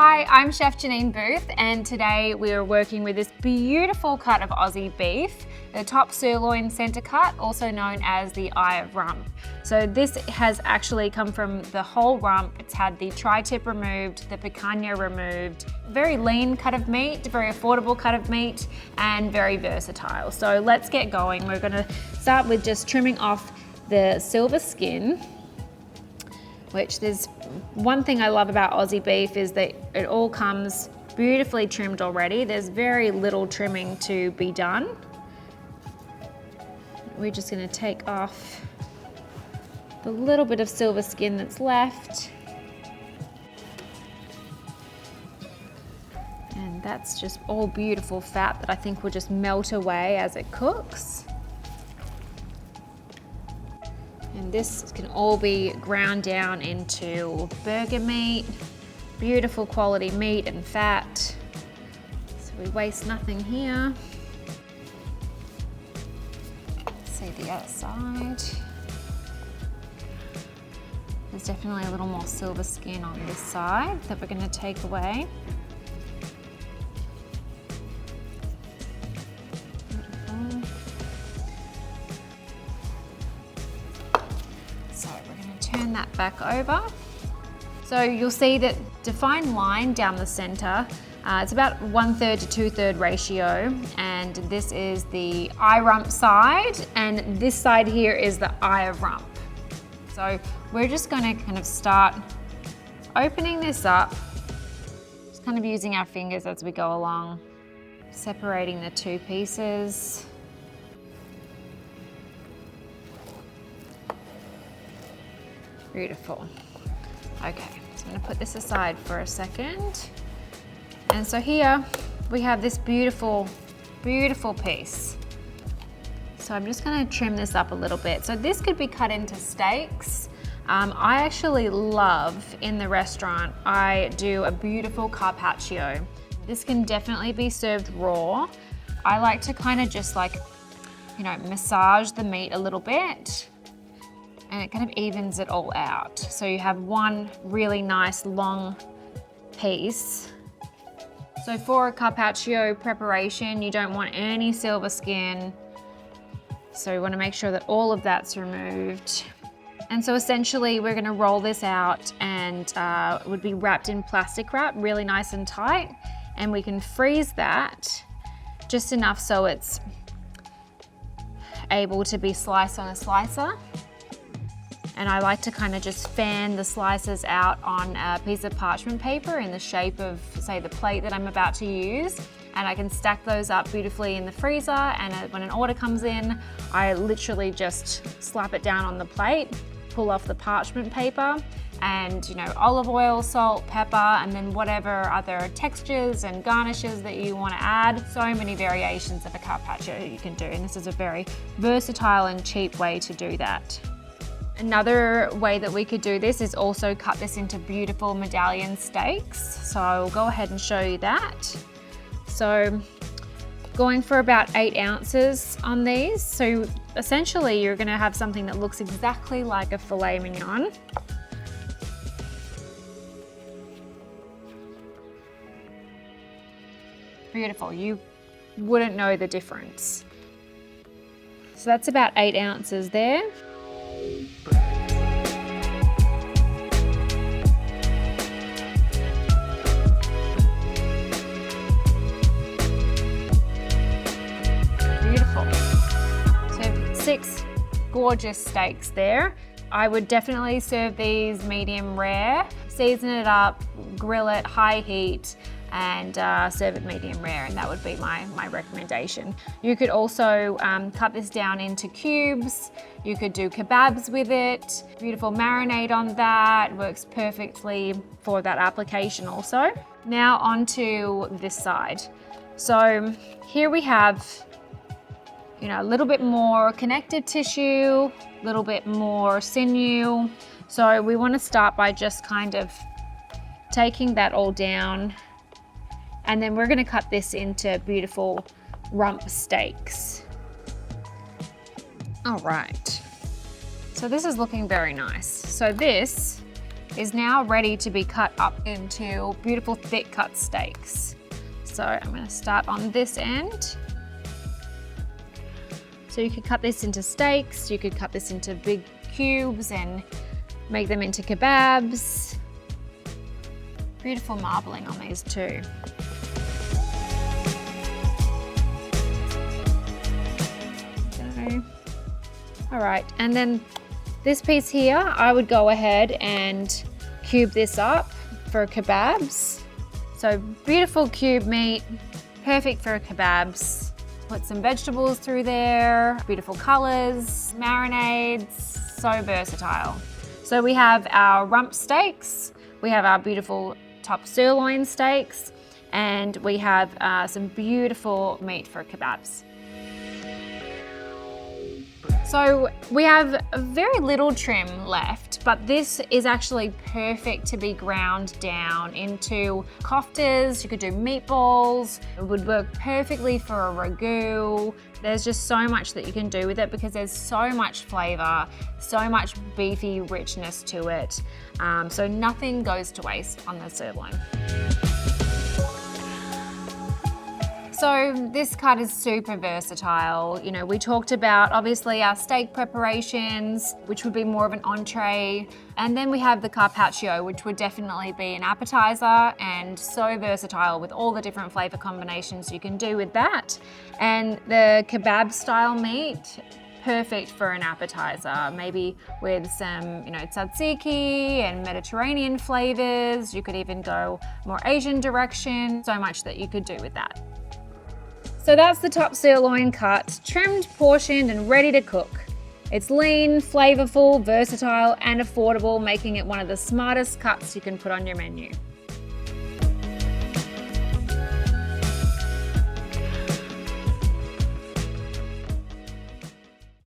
Hi, I'm Chef Janine Booth, and today we are working with this beautiful cut of Aussie beef, the top sirloin center cut, also known as the eye of rump. So this has actually come from the whole rump. It's had the tri-tip removed, the picanha removed. Very lean cut of meat, very affordable cut of meat, and very versatile. So let's get going. We're gonna start with just trimming off the silver skin, which there's one thing I love about Aussie beef is that it all comes beautifully trimmed already. There's very little trimming to be done. We're just gonna take off the little bit of silver skin that's left. And that's just all beautiful fat that I think will just melt away as it cooks. And this can all be ground down into burger meat, beautiful quality meat and fat. So we waste nothing here. See the other side. There's definitely a little more silver skin on this side that we're going to take away. So we're going to turn that back over. So you'll see that defined line down the center. It's about 1/3 to 2/3 ratio, and this is the eye rump side, and this side here is the eye of rump. So we're just going to kind of start opening this up, just kind of using our fingers as we go along, separating the two pieces. Beautiful. Okay, so I'm gonna put this aside for a second. And so here we have this beautiful, beautiful piece. So I'm just gonna trim this up a little bit. So this could be cut into steaks. I actually love, in the restaurant, I do a beautiful carpaccio. This can definitely be served raw. I like to kind of just like, massage the meat a little bit, and it kind of evens it all out. So you have one really nice long piece. So for a carpaccio preparation, you don't want any silver skin. So you want to make sure that all of that's removed. And so essentially we're going to roll this out, and it would be wrapped in plastic wrap, really nice and tight. And we can freeze that just enough so it's able to be sliced on a slicer. And I like to kind of just fan the slices out on a piece of parchment paper in the shape of, say, the plate that I'm about to use. And I can stack those up beautifully in the freezer, and when an order comes in, I literally just slap it down on the plate, pull off the parchment paper, and olive oil, salt, pepper, and then whatever other textures and garnishes that you want to add. So many variations of a carpaccio you can do, and this is a very versatile and cheap way to do that. Another way that we could do this is also cut this into beautiful medallion steaks. So I'll go ahead and show you that. So going for about 8 ounces on these. So essentially you're gonna have something that looks exactly like a filet mignon. Beautiful, you wouldn't know the difference. So that's about 8 ounces there. Beautiful. So 6 gorgeous steaks there. I would definitely serve these medium rare, season it up, grill it, high heat, and serve it medium rare, and that would be my recommendation. You could also cut this down into cubes. You could do kebabs with it. Beautiful marinade on that, works perfectly for that application also. Now onto this side. So here we have, a little bit more connective tissue, a little bit more sinew. So we want to start by just kind of taking that all down, and then we're going to cut this into beautiful rump steaks. All right, so this is looking very nice. So this is now ready to be cut up into beautiful thick cut steaks. So I'm going to start on this end. So you could cut this into steaks, you could cut this into big cubes and make them into kebabs. Beautiful marbling on these too. All right, and then this piece here, I would go ahead and cube this up for kebabs. So beautiful cube meat, perfect for kebabs. Put some vegetables through there, beautiful colors, marinades, so versatile. So we have our rump steaks, we have our beautiful top sirloin steaks, and we have some beautiful meat for kebabs. So we have very little trim left, but this is actually perfect to be ground down into koftas. You could do meatballs. It would work perfectly for a ragu. There's just so much that you can do with it because there's so much flavor, so much beefy richness to it. So nothing goes to waste on the sirloin. So this cut is super versatile. You know, we talked about obviously our steak preparations, which would be more of an entree. And then we have the carpaccio, which would definitely be an appetizer and so versatile with all the different flavor combinations you can do with that. And the kebab style meat, perfect for an appetizer, maybe with some, tzatziki and Mediterranean flavors. You could even go more Asian direction. So much that you could do with that. So that's the top sirloin cut, trimmed, portioned, and ready to cook. It's lean, flavorful, versatile, and affordable, making it one of the smartest cuts you can put on your menu.